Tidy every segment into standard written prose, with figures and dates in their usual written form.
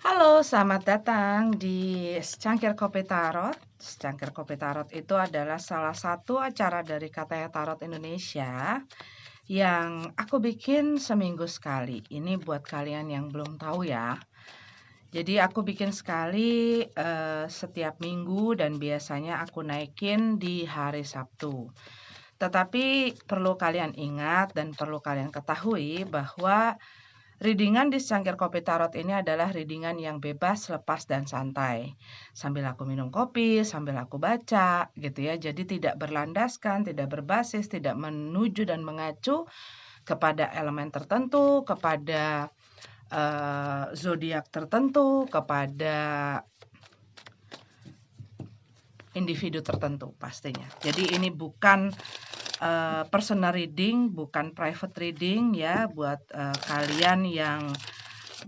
Halo, selamat datang di Secangkir Kopi Tarot. Secangkir Kopi Tarot itu adalah salah satu acara dari Katanya Tarot Indonesia yang aku bikin seminggu sekali. Ini buat kalian yang belum tahu ya. Jadi aku bikin sekali setiap minggu dan biasanya aku naikin di hari Sabtu. Tetapi perlu kalian ingat dan perlu kalian ketahui bahwa readingan di Secangkir Kopi Tarot ini adalah readingan yang bebas, lepas, dan santai. Sambil aku minum kopi, sambil aku baca, gitu ya. Jadi tidak berlandaskan, tidak berbasis, tidak menuju dan mengacu kepada elemen tertentu, kepada zodiak tertentu, kepada individu tertentu pastinya. Jadi ini bukan personal reading, bukan private reading ya buat kalian yang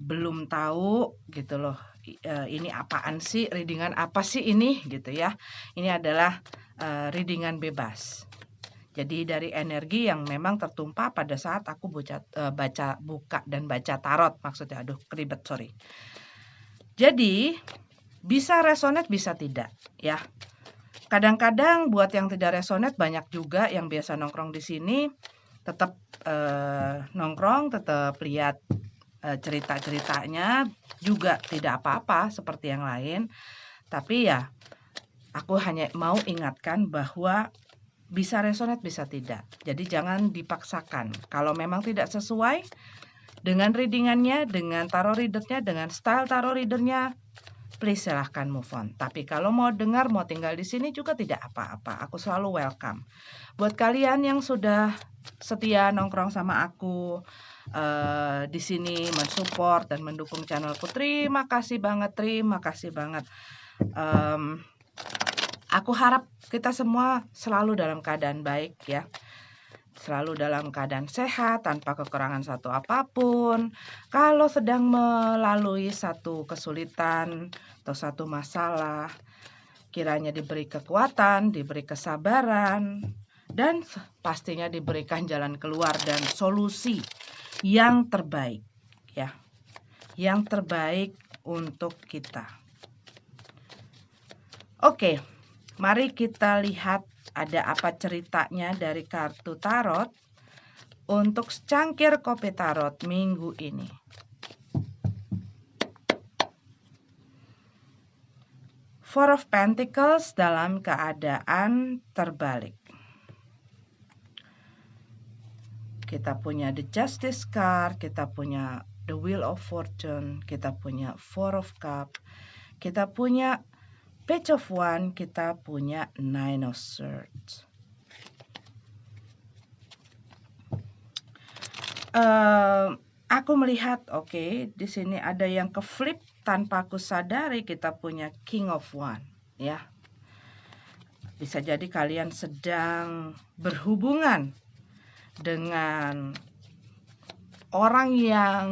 belum tahu gitu loh. Ini apaan sih, readingan apa sih ini gitu ya. Ini adalah readingan bebas. Jadi dari energi yang memang tertumpah pada saat aku buka dan baca tarot maksudnya. Aduh, keribet, sorry. Jadi bisa resonate bisa tidak ya. Kadang-kadang buat yang tidak resonate banyak juga yang biasa nongkrong di sini tetap nongkrong, tetap lihat cerita-ceritanya juga tidak apa-apa seperti yang lain. Tapi ya aku hanya mau ingatkan bahwa bisa resonate bisa tidak. Jadi jangan dipaksakan. Kalau memang tidak sesuai dengan readingannya, dengan tarot readernya, dengan style tarot readernya, please silahkan move on. Tapi kalau mau dengar, mau tinggal di sini juga tidak apa-apa. Aku selalu welcome. Buat kalian yang sudah setia nongkrong sama aku di sini mensupport dan mendukung channelku, terima kasih banget, terima kasih banget. Aku harap kita semua selalu dalam keadaan baik ya. Selalu dalam keadaan sehat, tanpa kekurangan satu apapun. Kalau sedang melalui satu kesulitan atau satu masalah, kiranya diberi kekuatan, diberi kesabaran, dan pastinya diberikan jalan keluar dan solusi yang terbaik ya. Yang terbaik untuk kita. Oke, mari kita lihat ada apa ceritanya dari kartu tarot untuk Secangkir Kopi Tarot minggu ini. Four of Pentacles dalam keadaan terbalik. Kita punya The Justice card, kita punya The Wheel of Fortune, kita punya Four of Cups, kita punya Page of Wands, kita punya Nine of Swords. Aku melihat di sini ada yang ke flip tanpa aku sadari. Kita punya King of Wands ya. Bisa jadi kalian sedang berhubungan dengan orang yang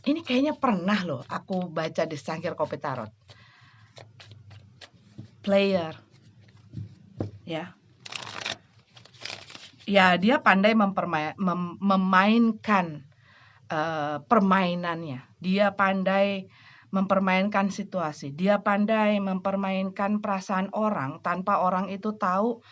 ini kayaknya pernah loh aku baca di Secangkir Kopi Tarot. Player ya. Ya, dia pandai memainkan permainannya. Dia pandai mempermainkan situasi. Dia pandai mempermainkan perasaan orang tanpa orang itu tahu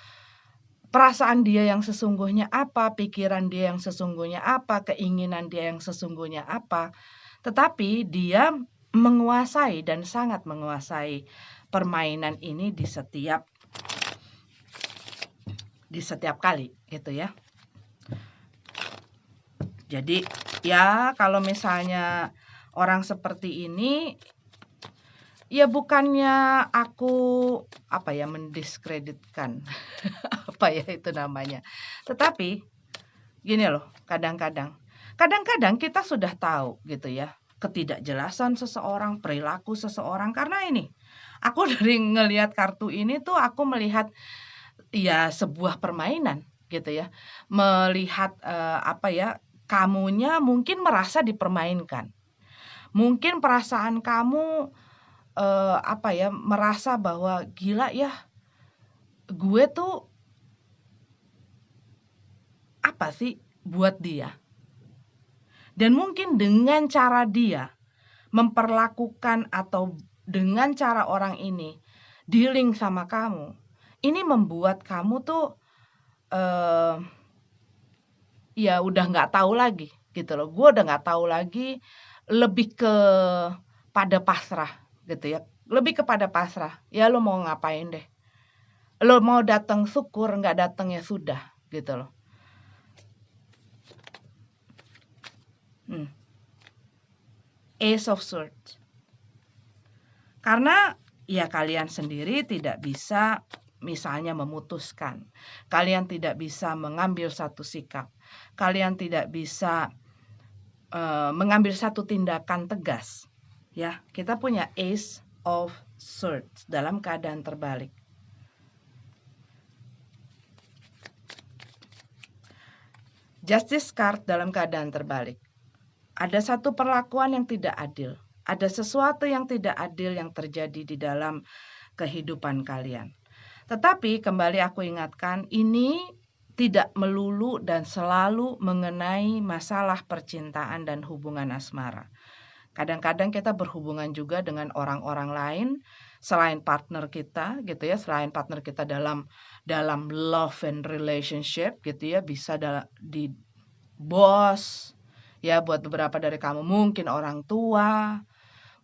perasaan dia yang sesungguhnya apa, pikiran dia yang sesungguhnya apa, keinginan dia yang sesungguhnya apa. Tetapi dia menguasai dan sangat menguasai permainan ini di setiap kali gitu ya. Jadi ya kalau misalnya orang seperti ini ya bukannya aku mendiskreditkan apa ya itu namanya. Tetapi gini loh, kadang-kadang kita sudah tahu gitu ya, ketidakjelasan seseorang, perilaku seseorang karena ini. Aku dari ngelihat kartu ini tuh aku melihat ya sebuah permainan gitu ya. Melihat kamunya mungkin merasa dipermainkan. Mungkin perasaan kamu merasa bahwa gila ya, gue tuh apa sih buat dia. Dan mungkin dengan cara dia memperlakukan atau dengan cara orang ini dealing sama kamu, ini membuat kamu tuh ya udah nggak tahu lagi gitu loh. Gue udah nggak tahu lagi, lebih ke pada pasrah gitu ya. Lebih kepada pasrah. Ya lo mau ngapain deh. Lo mau datang syukur, nggak datang ya sudah gitu loh. Ace of Swords. Karena ya kalian sendiri tidak bisa misalnya memutuskan. Kalian tidak bisa mengambil satu sikap. Kalian tidak bisa mengambil satu tindakan tegas. Ya, kita punya Ace of Swords dalam keadaan terbalik. Justice card dalam keadaan terbalik. Ada satu perlakuan yang tidak adil. Ada sesuatu yang tidak adil yang terjadi di dalam kehidupan kalian. Tetapi kembali aku ingatkan, ini tidak melulu dan selalu mengenai masalah percintaan dan hubungan asmara. Kadang-kadang kita berhubungan juga dengan orang-orang lain selain partner kita gitu ya, selain partner kita dalam love and relationship gitu ya, bisa di bos ya, buat beberapa dari kamu mungkin orang tua,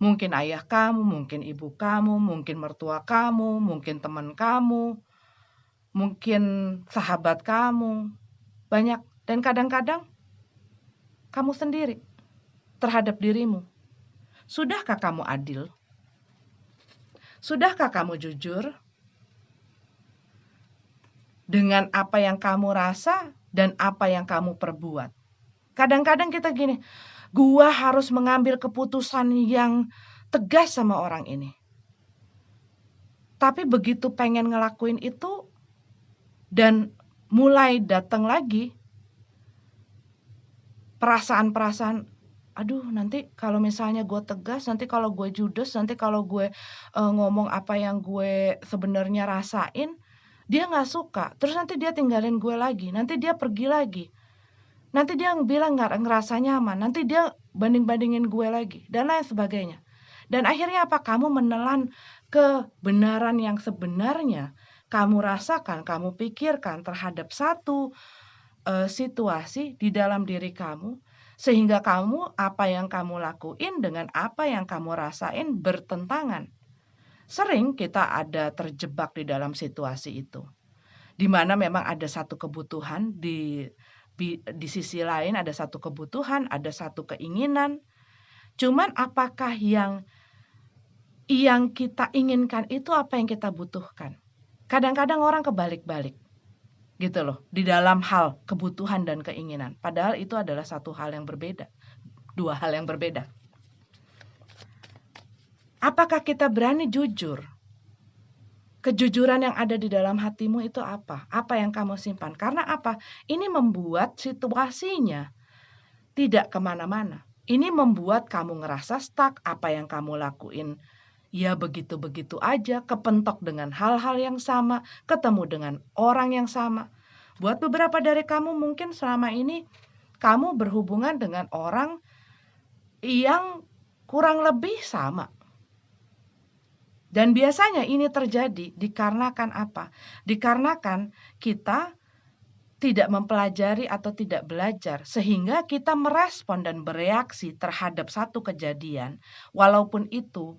mungkin ayah kamu, mungkin ibu kamu, mungkin mertua kamu, mungkin teman kamu, mungkin sahabat kamu, banyak. Dan kadang-kadang kamu sendiri terhadap dirimu. Sudahkah kamu adil? Sudahkah kamu jujur dengan apa yang kamu rasa dan apa yang kamu perbuat? Kadang-kadang kita gini, gua harus mengambil keputusan yang tegas sama orang ini. Tapi begitu pengen ngelakuin itu dan mulai datang lagi perasaan-perasaan, aduh nanti kalau misalnya gue tegas, nanti kalau gue judes, nanti kalau gue ngomong apa yang gue sebenarnya rasain, dia nggak suka. Terus nanti dia tinggalin gue lagi, nanti dia pergi lagi. Nanti dia bilang nggak ngerasa nyaman, nanti dia banding-bandingin gue lagi, dan lain sebagainya. Dan akhirnya apa? Kamu menelan kebenaran yang sebenarnya kamu rasakan, kamu pikirkan terhadap satu situasi di dalam diri kamu, sehingga kamu apa yang kamu lakuin dengan apa yang kamu rasain bertentangan. Sering kita ada terjebak di dalam situasi itu, di mana memang ada satu kebutuhan di sisi lain, ada satu kebutuhan, ada satu keinginan. Cuman apakah yang kita inginkan itu apa yang kita butuhkan? Kadang-kadang orang kebalik-balik gitu loh, di dalam hal kebutuhan dan keinginan. Padahal itu adalah satu hal yang berbeda, dua hal yang berbeda. Apakah kita berani jujur? Kejujuran yang ada di dalam hatimu itu apa? Apa yang kamu simpan? Karena apa? Ini membuat situasinya tidak kemana-mana. Ini membuat kamu ngerasa stuck, apa yang kamu lakuin ya begitu-begitu aja, kepentok dengan hal-hal yang sama, ketemu dengan orang yang sama. Buat beberapa dari kamu mungkin selama ini kamu berhubungan dengan orang yang kurang lebih sama. Dan biasanya ini terjadi dikarenakan apa? Dikarenakan kita tidak mempelajari atau tidak belajar sehingga kita merespon dan bereaksi terhadap satu kejadian walaupun itu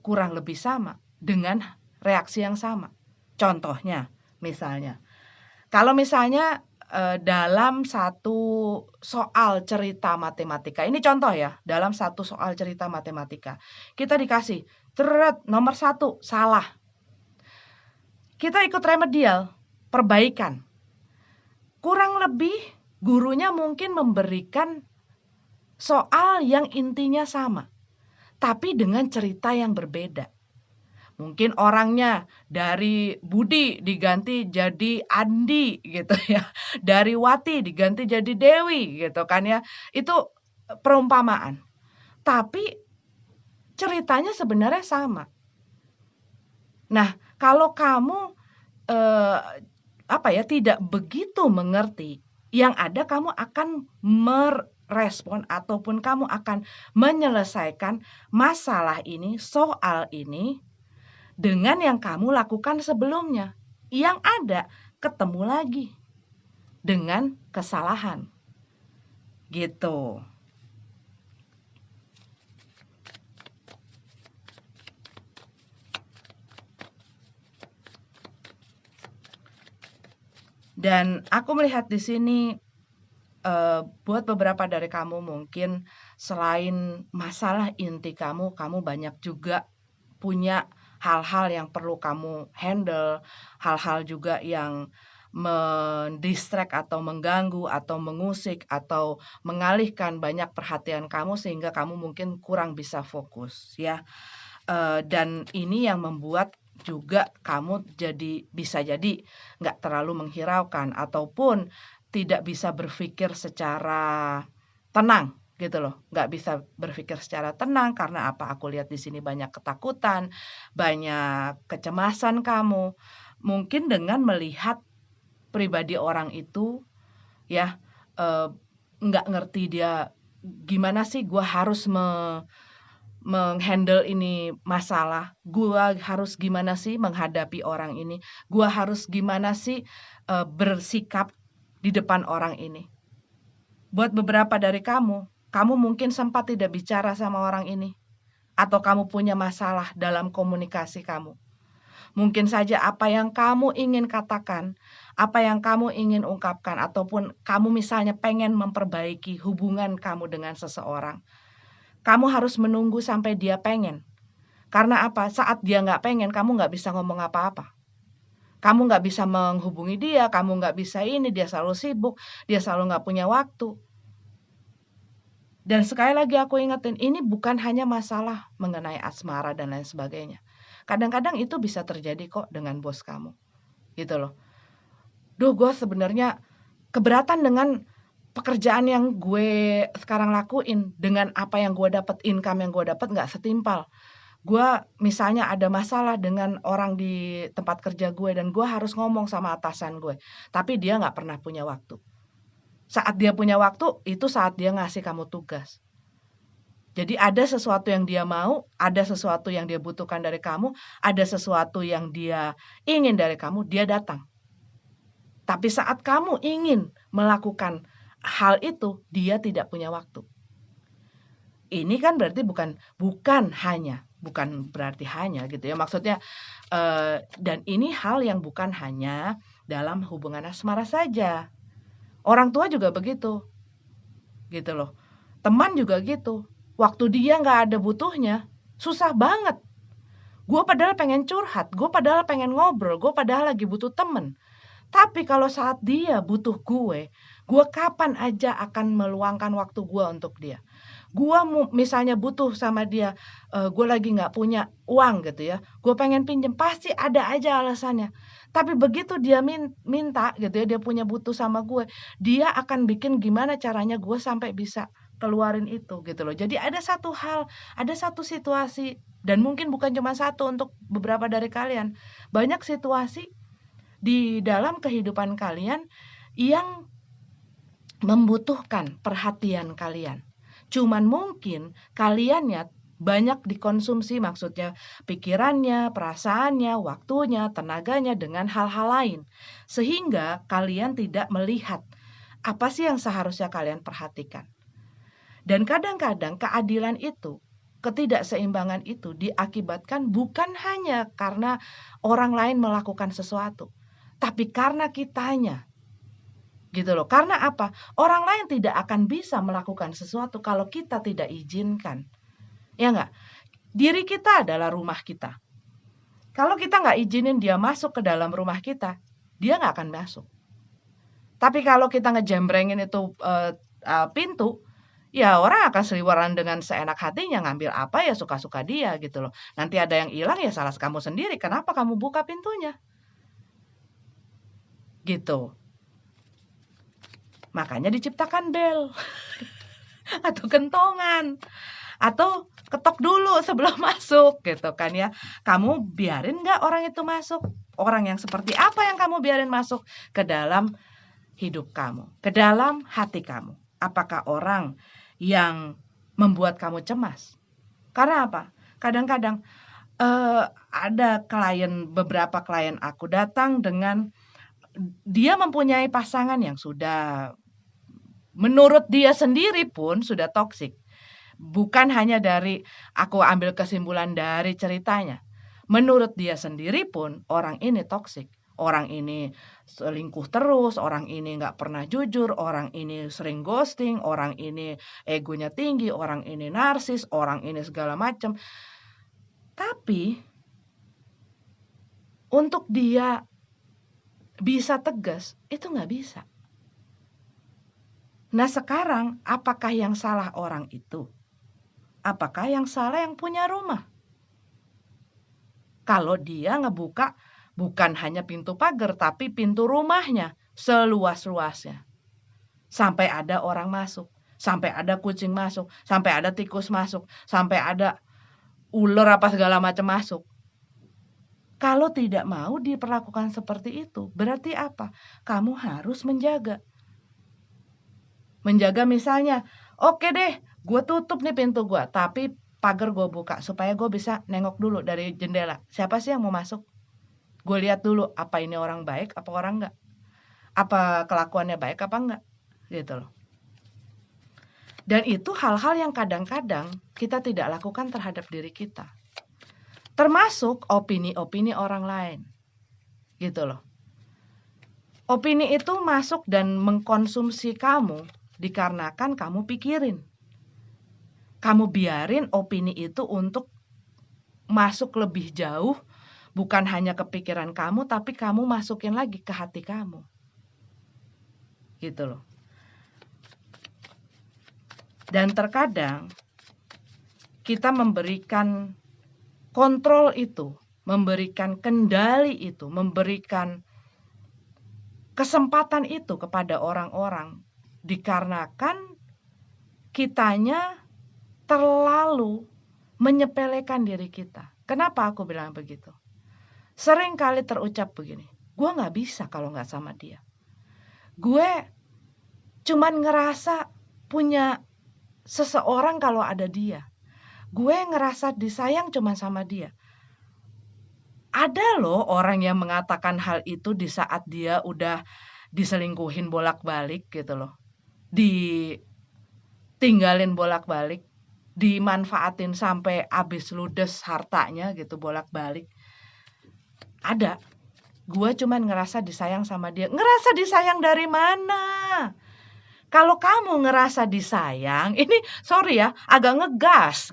kurang lebih sama dengan reaksi yang sama. Contohnya misalnya, kalau misalnya dalam satu soal cerita matematika, ini contoh ya, dalam satu soal cerita matematika, kita dikasih nomor 1 salah. Kita ikut remedial, perbaikan. Kurang lebih gurunya mungkin memberikan soal yang intinya sama, tapi dengan cerita yang berbeda. Mungkin orangnya dari Budi diganti jadi Andi gitu ya. Dari Wati diganti jadi Dewi gitu kan ya. Itu perumpamaan. Tapi ceritanya sebenarnya sama. Nah, kalau kamu tidak begitu mengerti, yang ada kamu akan respon ataupun kamu akan menyelesaikan masalah ini, soal ini dengan yang kamu lakukan sebelumnya. Yang ada ketemu lagi dengan kesalahan. Gitu. Dan aku melihat di sini buat beberapa dari kamu mungkin selain masalah inti kamu banyak juga punya hal-hal yang perlu kamu handle, hal-hal juga yang mendistract atau mengganggu atau mengusik atau mengalihkan banyak perhatian kamu sehingga kamu mungkin kurang bisa fokus ya. Dan ini yang membuat juga kamu bisa jadi nggak terlalu menghiraukan ataupun tidak bisa berpikir secara tenang gitu loh, nggak bisa berpikir secara tenang karena apa? Aku lihat di sini banyak ketakutan, banyak kecemasan kamu. Mungkin dengan melihat pribadi orang itu ya, nggak ngerti dia gimana sih gua harus menghandle ini masalah, gua harus gimana sih menghadapi orang ini, gua harus gimana sih, bersikap di depan orang ini. Buat beberapa dari kamu mungkin sempat tidak bicara sama orang ini, atau kamu punya masalah dalam komunikasi kamu. Mungkin saja apa yang kamu ingin katakan, apa yang kamu ingin ungkapkan, ataupun kamu misalnya pengen memperbaiki hubungan kamu dengan seseorang. Kamu harus menunggu sampai dia pengen. Karena apa? Saat dia nggak pengen, kamu nggak bisa ngomong apa-apa. Kamu nggak bisa menghubungi dia, kamu nggak bisa ini, dia selalu sibuk, dia selalu nggak punya waktu. Dan sekali lagi aku ingetin, ini bukan hanya masalah mengenai asmara dan lain sebagainya. Kadang-kadang itu bisa terjadi kok dengan bos kamu. Gitu loh. Duh, gue sebenarnya keberatan dengan pekerjaan yang gue sekarang lakuin. Dengan apa yang gue dapat, income yang gue dapat nggak setimpal. Gue misalnya ada masalah dengan orang di tempat kerja gue dan gue harus ngomong sama atasan gue. Tapi dia nggak pernah punya waktu. Saat dia punya waktu, itu saat dia ngasih kamu tugas. Jadi ada sesuatu yang dia mau, ada sesuatu yang dia butuhkan dari kamu, ada sesuatu yang dia ingin dari kamu, dia datang. Tapi saat kamu ingin melakukan hal itu, dia tidak punya waktu. Ini kan berarti bukan berarti hanya gitu ya. Maksudnya dan ini hal yang bukan hanya dalam hubungan asmara saja. Orang tua juga begitu. Gitu loh. Teman juga gitu. Waktu dia nggak ada butuhnya, susah banget. Gue padahal pengen curhat, gue padahal pengen ngobrol, gue padahal lagi butuh temen. Tapi kalau saat dia butuh gue kapan aja akan meluangkan waktu gue untuk dia. Gue misalnya butuh sama dia, gue lagi nggak punya uang gitu ya, gue pengen pinjem, pasti ada aja alasannya. Tapi begitu dia minta gitu ya, dia punya butuh sama gue, dia akan bikin gimana caranya gue sampai bisa keluarin itu gitu loh. Jadi ada satu hal, ada satu situasi, dan mungkin bukan cuma satu untuk beberapa dari kalian. Banyak situasi di dalam kehidupan kalian yang membutuhkan perhatian kalian. Cuman mungkin kaliannya banyak dikonsumsi, maksudnya pikirannya, perasaannya, waktunya, tenaganya dengan hal-hal lain. Sehingga kalian tidak melihat apa sih yang seharusnya kalian perhatikan. Dan kadang-kadang keadilan itu, ketidakseimbangan itu diakibatkan bukan hanya karena orang lain melakukan sesuatu, tapi karena kitanya. Gitu loh. Karena apa? Orang lain tidak akan bisa melakukan sesuatu kalau kita tidak izinkan. Ya nggak? Diri kita adalah rumah kita. Kalau kita nggak izinin dia masuk ke dalam rumah kita, dia nggak akan masuk. Tapi kalau kita ngejembrengin itu pintu, ya orang akan seliweran dengan seenak hatinya, ngambil apa ya suka-suka dia gitu loh. Nanti ada yang hilang ya salah kamu sendiri. Kenapa kamu buka pintunya? Gitu. Makanya diciptakan bel atau kentongan atau ketok dulu sebelum masuk gitu kan ya. Kamu biarin nggak orang itu masuk? Orang yang seperti apa yang kamu biarin masuk ke dalam hidup kamu, ke dalam hati kamu? Apakah orang yang membuat kamu cemas? Karena apa? Kadang-kadang ada beberapa klien aku datang dengan dia mempunyai pasangan yang sudah menurut dia sendiri pun sudah toksik. Bukan hanya dari aku ambil kesimpulan dari ceritanya. Menurut dia sendiri pun orang ini toksik. Orang ini selingkuh terus, orang ini nggak pernah jujur, orang ini sering ghosting, orang ini egonya tinggi, orang ini narsis, orang ini segala macam. Tapi untuk dia bisa tegas, itu nggak bisa. Nah sekarang, apakah yang salah orang itu? Apakah yang salah yang punya rumah? Kalau dia ngebuka bukan hanya pintu pagar, tapi pintu rumahnya seluas-luasnya. Sampai ada orang masuk, sampai ada kucing masuk, sampai ada tikus masuk, sampai ada ular apa segala macam masuk. Kalau tidak mau diperlakukan seperti itu, berarti apa? Kamu harus menjaga. Menjaga misalnya, oke deh, gue tutup nih pintu gue, tapi pagar gue buka supaya gue bisa nengok dulu dari jendela. Siapa sih yang mau masuk? Gue lihat dulu apa ini orang baik apa orang enggak. Apa kelakuannya baik apa enggak. Gitu loh. Dan itu hal-hal yang kadang-kadang kita tidak lakukan terhadap diri kita. Termasuk opini-opini orang lain. Gitu loh. Opini itu masuk dan mengkonsumsi kamu dikarenakan kamu pikirin. Kamu biarin opini itu untuk masuk lebih jauh, bukan hanya ke pikiran kamu, tapi kamu masukin lagi ke hati kamu. Gitu loh. Dan terkadang kita memberikan kontrol itu, memberikan kendali itu, memberikan kesempatan itu kepada orang-orang dikarenakan kitanya terlalu menyepelekan diri kita. Kenapa aku bilang begitu? Sering kali terucap begini, gue gak bisa kalau gak sama dia. Gue cuman ngerasa punya seseorang kalau ada dia. Gue ngerasa disayang cuman sama dia. Ada loh orang yang mengatakan hal itu di saat dia udah diselingkuhin bolak-balik gitu loh. Ditinggalin bolak-balik, dimanfaatin sampai habis ludes hartanya gitu bolak-balik. Ada. Gue cuman ngerasa disayang sama dia. Ngerasa disayang dari mana? Kalau kamu ngerasa disayang, ini sorry ya, agak ngegas.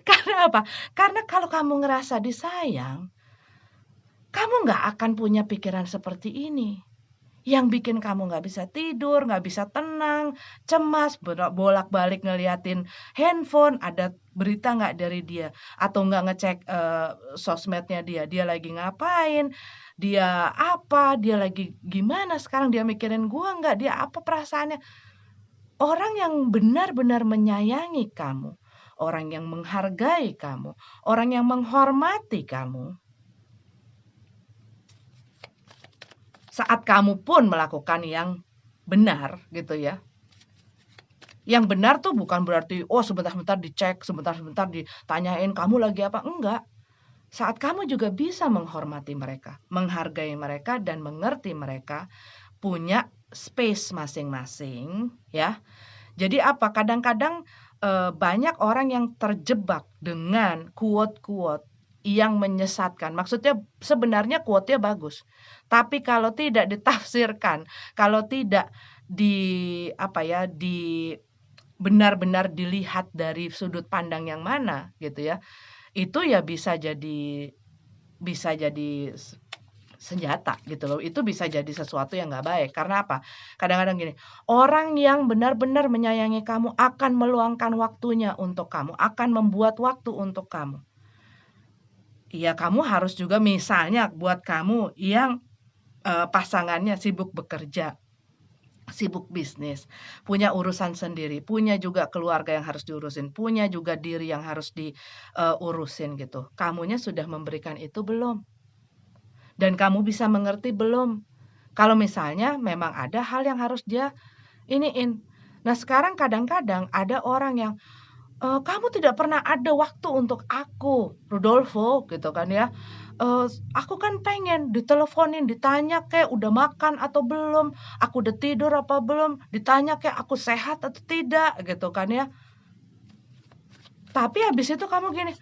Karena apa? Karena kalau kamu ngerasa disayang, kamu nggak akan punya pikiran seperti ini. Yang bikin kamu nggak bisa tidur, nggak bisa tenang, cemas, bolak-balik ngeliatin handphone, ada berita nggak dari dia, atau nggak ngecek sosmednya dia lagi ngapain, dia apa, dia lagi gimana sekarang, dia mikirin gua nggak, dia apa perasaannya. Orang yang benar-benar menyayangi kamu, orang yang menghargai kamu, orang yang menghormati kamu, saat kamu pun melakukan yang benar gitu ya. Yang benar tuh bukan berarti sebentar-sebentar dicek, sebentar-sebentar ditanyain kamu lagi apa, enggak. Saat kamu juga bisa menghormati mereka, menghargai mereka dan mengerti mereka punya space masing-masing ya. Jadi apa? Kadang-kadang banyak orang yang terjebak dengan quote-quote yang menyesatkan. Maksudnya sebenarnya quote-nya bagus. Tapi kalau tidak ditafsirkan, kalau tidak benar-benar dilihat dari sudut pandang yang mana gitu ya. Itu ya bisa jadi senjata gitu loh. Itu bisa jadi sesuatu yang nggak baik. Karena apa? Kadang-kadang gini, orang yang benar-benar menyayangi kamu akan meluangkan waktunya untuk kamu, akan membuat waktu untuk kamu. Ya kamu harus juga misalnya buat kamu yang pasangannya sibuk bekerja, sibuk bisnis, punya urusan sendiri, punya juga keluarga yang harus diurusin, punya juga diri yang harus diurusin gitu. Kamunya sudah memberikan itu belum? Dan kamu bisa mengerti belum? Kalau misalnya memang ada hal yang harus dia iniin. Nah, sekarang kadang-kadang ada orang yang, "Kamu tidak pernah ada waktu untuk aku, Rodolfo," gitu kan ya. "Aku kan pengen diteleponin, ditanya kayak udah makan atau belum, aku udah tidur apa belum, ditanya kayak aku sehat atau tidak," gitu kan ya. Tapi habis itu kamu gini,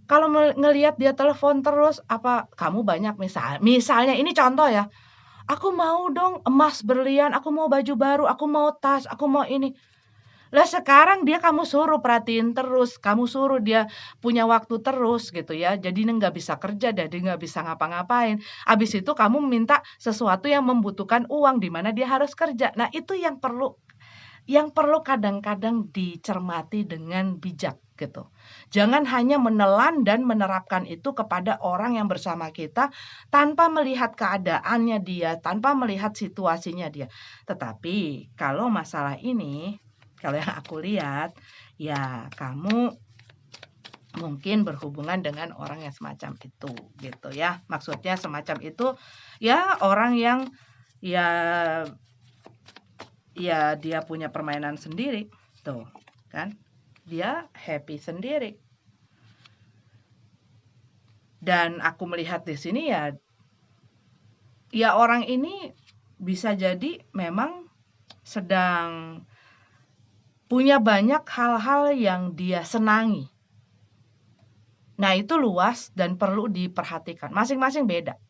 kalau ngelihat dia telepon terus, apa kamu banyak misalnya ini contoh ya, "Aku mau dong emas berlian, aku mau baju baru, aku mau tas, aku mau ini." Lah sekarang dia kamu suruh perhatiin terus, kamu suruh dia punya waktu terus gitu ya, jadi nggak bisa kerja, jadi nggak bisa ngapa-ngapain. Habis itu kamu minta sesuatu yang membutuhkan uang, di mana dia harus kerja. Nah itu yang perlu kadang-kadang dicermati dengan bijak gitu. Jangan hanya menelan dan menerapkan itu kepada orang yang bersama kita tanpa melihat keadaannya dia, tanpa melihat situasinya dia. Tetapi kalau masalah ini, kalau yang aku lihat, ya kamu mungkin berhubungan dengan orang yang semacam itu gitu ya. Maksudnya semacam itu ya orang yang ya dia punya permainan sendiri tuh kan. Dia happy sendiri. Dan aku melihat di sini ya orang ini bisa jadi memang sedang punya banyak hal-hal yang dia senangi. Nah, itu luas dan perlu diperhatikan. Masing-masing beda.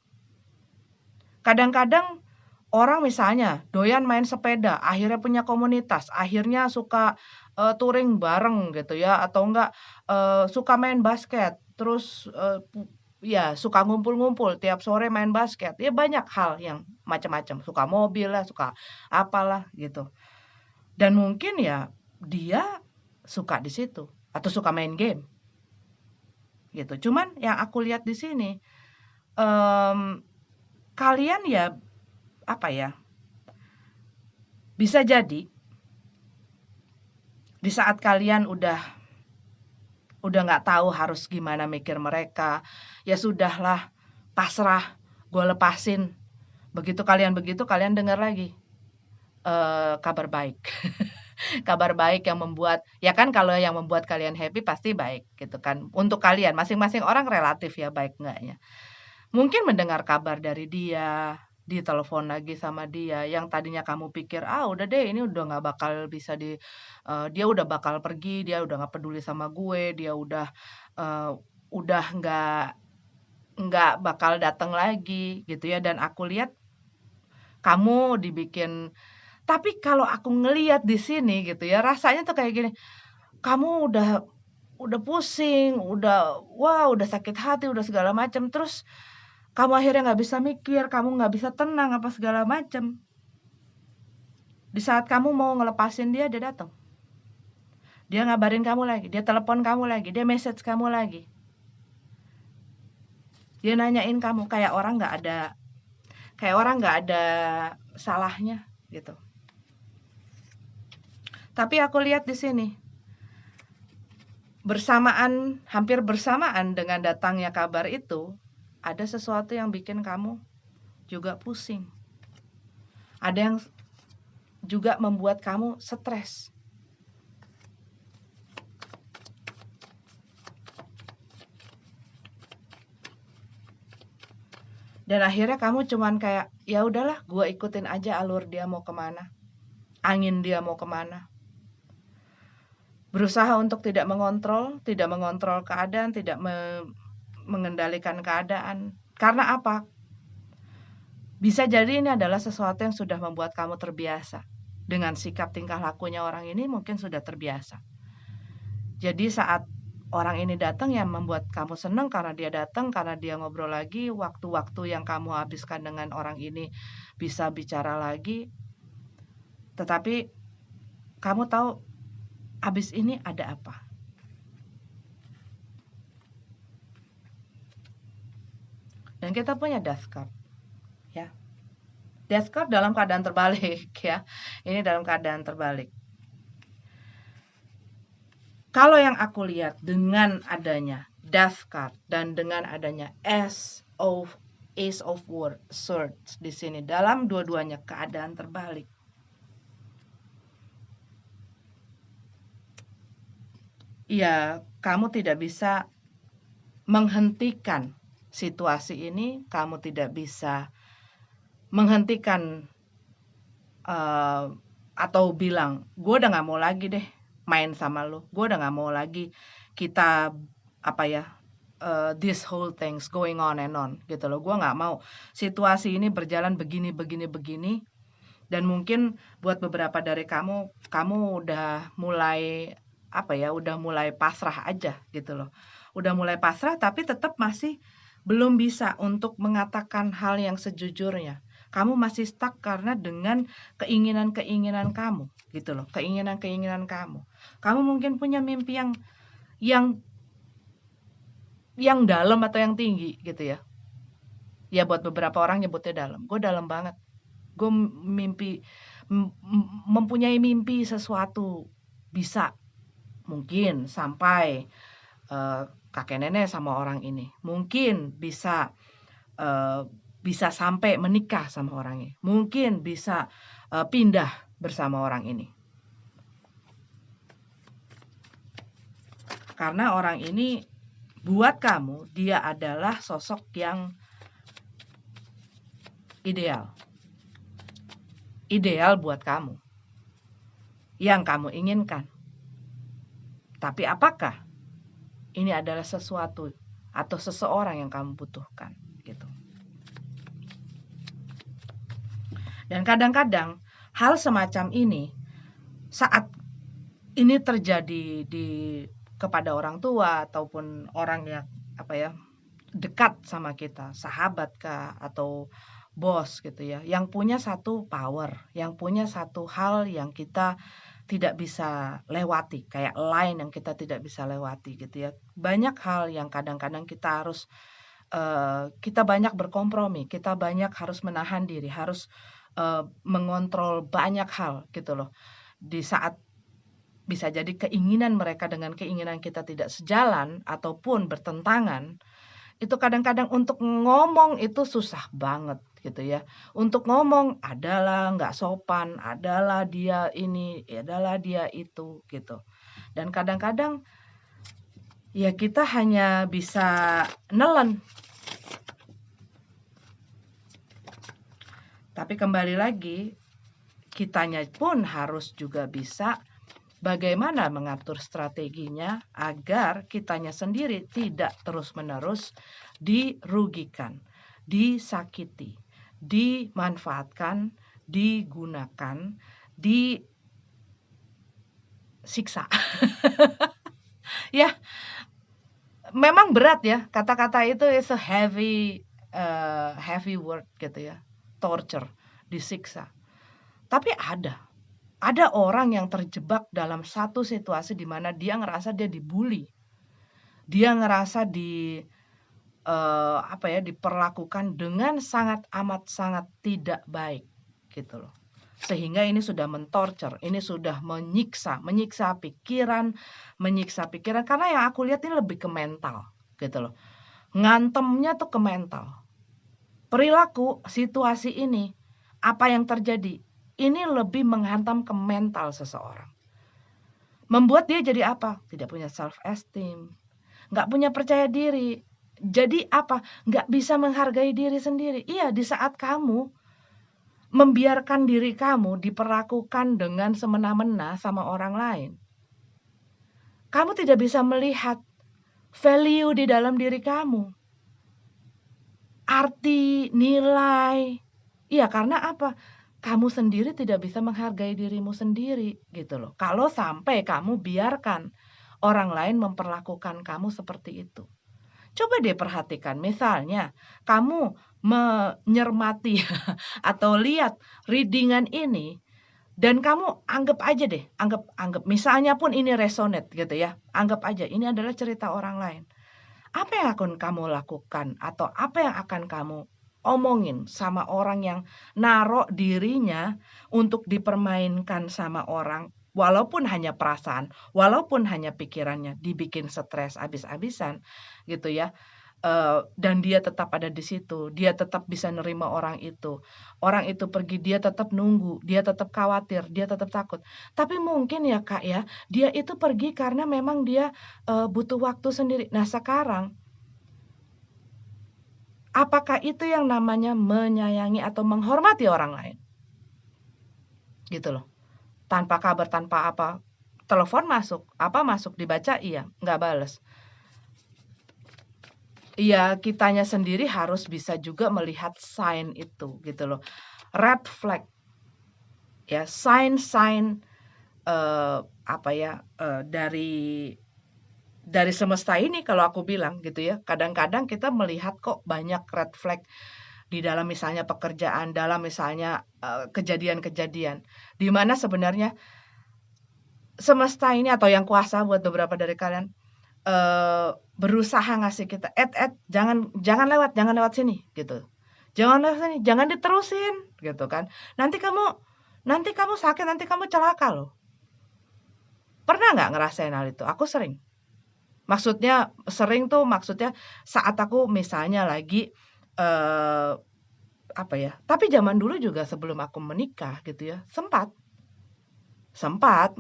Kadang-kadang orang misalnya doyan main sepeda, akhirnya punya komunitas, akhirnya suka touring bareng gitu ya, atau enggak suka main basket, terus ya suka ngumpul-ngumpul tiap sore main basket. Ya banyak hal yang macam-macam, suka mobil lah, suka apalah gitu. Dan mungkin ya dia suka di situ atau suka main game gitu. Cuman yang aku lihat di sini em, kalian ya apa ya? Bisa jadi di saat kalian udah nggak tahu harus gimana mikir mereka, ya sudahlah, pasrah, gue lepasin. Begitu kalian dengar lagi kabar baik. Kabar baik yang membuat ya kan kalau yang membuat kalian happy pasti baik gitu kan. Untuk kalian, masing-masing orang relatif ya baik enggaknya. Mungkin mendengar kabar dari dia, ditelepon lagi sama dia, yang tadinya kamu pikir, "Ah, udah deh ini udah nggak bakal bisa dia udah bakal pergi, dia udah nggak peduli sama gue, dia eee, udah nggak bakal datang lagi," gitu ya, dan aku lihat kamu dibikin tapi kalau aku ngelihat di sini gitu ya, rasanya tuh kayak gini, kamu udah pusing, udah sakit hati, udah segala macam, terus kamu akhirnya nggak bisa mikir, kamu nggak bisa tenang, apa segala macam. Di saat kamu mau ngelepasin dia, dia datang. Dia ngabarin kamu lagi, dia telepon kamu lagi, dia message kamu lagi. Dia nanyain kamu kayak orang nggak ada salahnya gitu. Tapi aku lihat di sini, hampir bersamaan dengan datangnya kabar itu, ada sesuatu yang bikin kamu juga pusing. Ada yang juga membuat kamu stres. Dan akhirnya kamu cuman kayak, ya udahlah, gue ikutin aja alur dia mau kemana, angin dia mau kemana. Berusaha untuk tidak mengontrol keadaan, tidak mengendalikan keadaan. Karena apa? Bisa jadi ini adalah sesuatu yang sudah membuat kamu terbiasa. Dengan sikap tingkah lakunya orang ini mungkin sudah terbiasa. Jadi saat orang ini datang yang membuat kamu senang karena dia datang, karena dia ngobrol lagi, waktu-waktu yang kamu habiskan dengan orang ini bisa bicara lagi. Tetapi kamu tahu habis ini ada apa. Dan kita punya death card. Ya. Death card dalam keadaan terbalik ya. Ini dalam keadaan terbalik. Kalau yang aku lihat dengan adanya death card dan dengan adanya Ace of Swords di sini dalam dua-duanya keadaan terbalik. ya kamu tidak bisa menghentikan situasi ini, kamu tidak bisa menghentikan eh, atau bilang, gue udah nggak mau lagi deh main sama lu, gue udah nggak mau lagi kita apa ya this whole things going on and on gitu loh. Gue nggak mau situasi ini berjalan begini begini begini. Dan mungkin buat beberapa dari kamu udah mulai apa ya, udah mulai pasrah aja gitu loh. Udah mulai pasrah tapi tetap masih belum bisa untuk mengatakan hal yang sejujurnya. Kamu masih stuck karena dengan keinginan-keinginan kamu gitu loh, keinginan-keinginan kamu. Kamu mungkin punya mimpi yang yang dalam atau yang tinggi gitu ya. Ya buat beberapa orang nyebutnya dalam. Gue dalam banget. Gue mimpi mempunyai mimpi sesuatu bisa mungkin sampai kakek nenek sama orang ini. Mungkin bisa bisa sampai menikah sama orang ini. Mungkin bisa pindah bersama orang ini. Karena orang ini buat kamu dia adalah sosok yang ideal. Ideal buat kamu. Yang kamu inginkan. Tapi apakah ini adalah sesuatu atau seseorang yang kamu butuhkan gitu. Dan kadang-kadang hal semacam ini saat ini terjadi kepada orang tua ataupun orang yang apa ya dekat sama kita, sahabat kah atau bos gitu ya, yang punya satu power, yang punya satu hal yang kita tidak bisa lewati, kayak line yang kita tidak bisa lewati gitu ya. Banyak hal yang kadang-kadang kita banyak berkompromi, kita banyak harus menahan diri, harus mengontrol banyak hal gitu loh. Di saat bisa jadi keinginan mereka dengan keinginan kita tidak sejalan ataupun bertentangan, itu kadang-kadang untuk ngomong itu susah banget gitu ya. Untuk ngomong adalah nggak sopan, adalah dia ini, adalah dia itu gitu. Dan kadang-kadang ya kita hanya bisa nelen. Tapi kembali lagi, kitanya pun harus juga bisa bagaimana mengatur strateginya agar kitanya sendiri tidak terus-menerus dirugikan, disakiti, dimanfaatkan, digunakan, disiksa. Ya, memang berat ya, kata-kata itu is a heavy word gitu ya. Torture, disiksa. Tapi ada orang yang terjebak dalam satu situasi di mana dia ngerasa dia dibully. Dia ngerasa diperlakukan dengan sangat amat sangat tidak baik gitu loh. Sehingga ini sudah mentorture, ini sudah menyiksa pikiran karena yang aku lihat ini lebih ke mental gitu loh. Ngantemnya tuh ke mental. Perilaku situasi ini, apa yang terjadi, ini lebih menghantam ke mental seseorang. Membuat dia jadi apa? Tidak punya self esteem, nggak punya percaya diri. Jadi apa? Nggak bisa menghargai diri sendiri. Iya, di saat kamu membiarkan diri kamu diperlakukan dengan semena-mena sama orang lain, kamu tidak bisa melihat value di dalam diri kamu. Arti, nilai. Iya, karena apa? Kamu sendiri tidak bisa menghargai dirimu sendiri gitu loh. Kalau sampai kamu biarkan orang lain memperlakukan kamu seperti itu. Coba deh perhatikan, misalnya kamu menyermati atau lihat readingan ini dan kamu anggap aja deh, anggap misalnya pun ini resonate gitu ya. Anggap aja ini adalah cerita orang lain. Apa yang akan kamu lakukan atau apa yang akan kamu omongin sama orang yang naruh dirinya untuk dipermainkan sama orang, walaupun hanya perasaan, walaupun hanya pikirannya dibikin stres abis-abisan gitu ya. dan dia tetap ada di situ, dia tetap bisa nerima orang itu pergi dia tetap nunggu, dia tetap khawatir, dia tetap takut. Tapi mungkin ya, Kak, ya, dia itu pergi karena memang dia, butuh waktu sendiri. Nah sekarang, apakah itu yang namanya menyayangi atau menghormati orang lain? Gitu loh. Tanpa kabar, tanpa apa, telepon masuk, apa masuk, dibaca iya, nggak bales. Iya, kitanya sendiri harus bisa juga melihat sign itu, gitu loh. Red flag, ya, sign-sign, apa ya, dari semesta ini kalau aku bilang gitu ya. Kadang-kadang kita melihat kok banyak red flag di dalam misalnya pekerjaan, dalam misalnya, kejadian-kejadian, di mana sebenarnya semesta ini atau yang kuasa buat beberapa dari kalian, berusaha ngasih kita, jangan lewat sini," gitu. "Jangan lewat sini, jangan diterusin," gitu kan. "Nanti kamu sakit, nanti kamu celaka loh." Pernah nggak ngerasain hal itu? Aku sering. Maksudnya sering tuh maksudnya saat aku misalnya lagi, apa ya, tapi zaman dulu juga sebelum aku menikah gitu ya, sempat sempat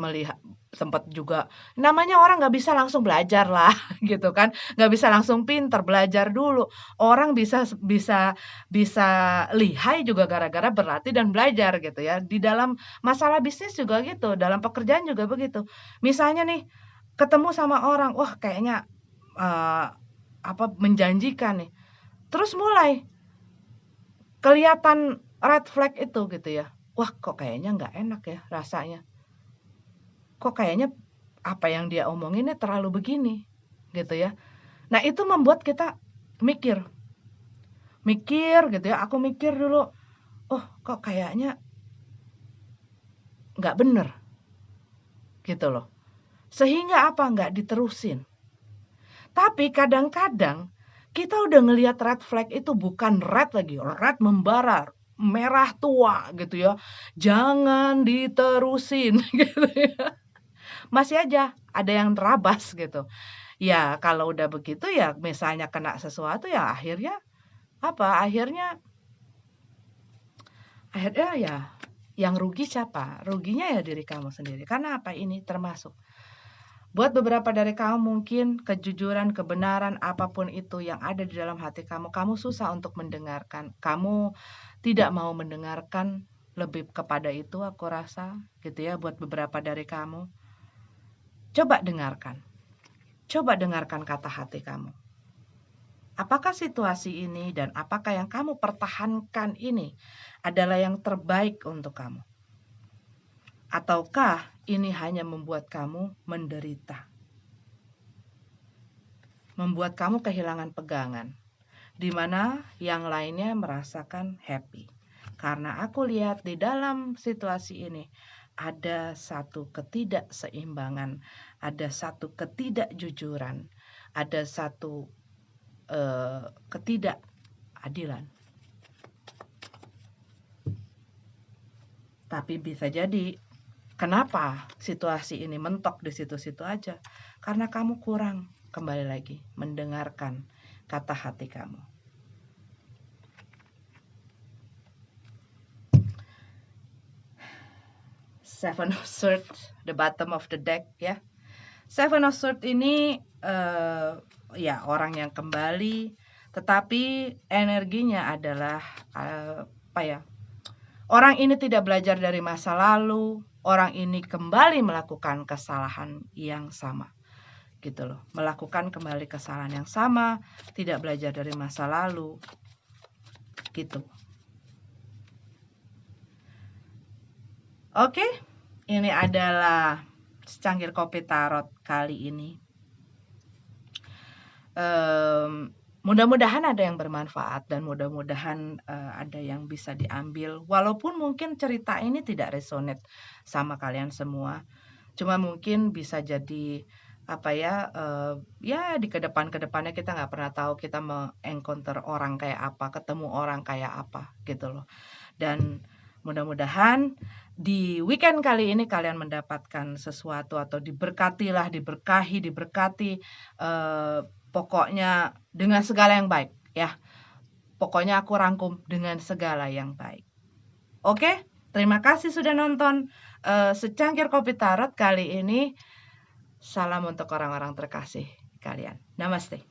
juga namanya orang nggak bisa langsung belajar lah gitu kan, nggak bisa langsung pinter, belajar dulu. Orang bisa bisa lihai juga gara-gara berlatih dan belajar gitu ya. Di dalam masalah bisnis juga gitu, dalam pekerjaan juga begitu. Misalnya nih, ketemu sama orang, wah kayaknya, eee, apa, menjanjikan nih, terus mulai kelihatan red flag itu gitu ya, wah kok kayaknya nggak enak ya rasanya. Kok kayaknya apa yang dia omongin nih terlalu begini, gitu ya. Nah itu membuat kita mikir mikir gitu ya, aku mikir dulu, "Oh kok kayaknya nggak bener," gitu loh. Sehingga apa, nggak diterusin. Tapi kadang-kadang kita udah ngelihat red flag itu bukan red lagi, red membara, merah tua gitu ya, jangan diterusin gitu ya. Masih aja ada yang terabas gitu. Ya kalau udah begitu ya misalnya kena sesuatu ya akhirnya apa, akhirnya ya yang rugi siapa? Ruginya ya diri kamu sendiri. Karena apa, ini termasuk buat beberapa dari kamu mungkin kejujuran, kebenaran, apapun itu yang ada di dalam hati kamu, kamu susah untuk mendengarkan. Kamu tidak mau mendengarkan lebih kepada itu aku rasa gitu ya buat beberapa dari kamu. Coba dengarkan. Coba dengarkan kata hati kamu. Apakah situasi ini dan apakah yang kamu pertahankan ini adalah yang terbaik untuk kamu? Ataukah ini hanya membuat kamu menderita? Membuat kamu kehilangan pegangan, di mana yang lainnya merasakan happy. Karena aku lihat di dalam situasi ini ada satu ketidakseimbangan, ada satu ketidakjujuran, ada satu ketidakadilan. Tapi bisa jadi, kenapa situasi ini mentok di situ-situ aja? Karena kamu kurang, kembali lagi, mendengarkan kata hati kamu. Seven of Swords, the bottom of the deck ya. Seven of Swords ini ya orang yang kembali, tetapi energinya adalah apa ya? Orang ini tidak belajar dari masa lalu, orang ini kembali melakukan kesalahan yang sama. Gitu loh. Melakukan kembali kesalahan yang sama, tidak belajar dari masa lalu. Gitu. Oke, ini adalah secangkir kopi tarot kali ini. Mudah-mudahan ada yang bermanfaat dan mudah-mudahan ada yang bisa diambil. Walaupun mungkin cerita ini tidak resonate sama kalian semua, cuma mungkin bisa jadi apa ya, ya di kedepannya kita nggak pernah tahu kita encounter orang kayak apa, ketemu orang kayak apa gitu loh. Dan mudah-mudahan di weekend kali ini kalian mendapatkan sesuatu atau diberkati, Pokoknya dengan segala yang baik ya. Pokoknya aku rangkum dengan segala yang baik. Oke, terima kasih sudah nonton Secangkir Kopi Tarot kali ini. Salam untuk orang-orang terkasih kalian. Namaste.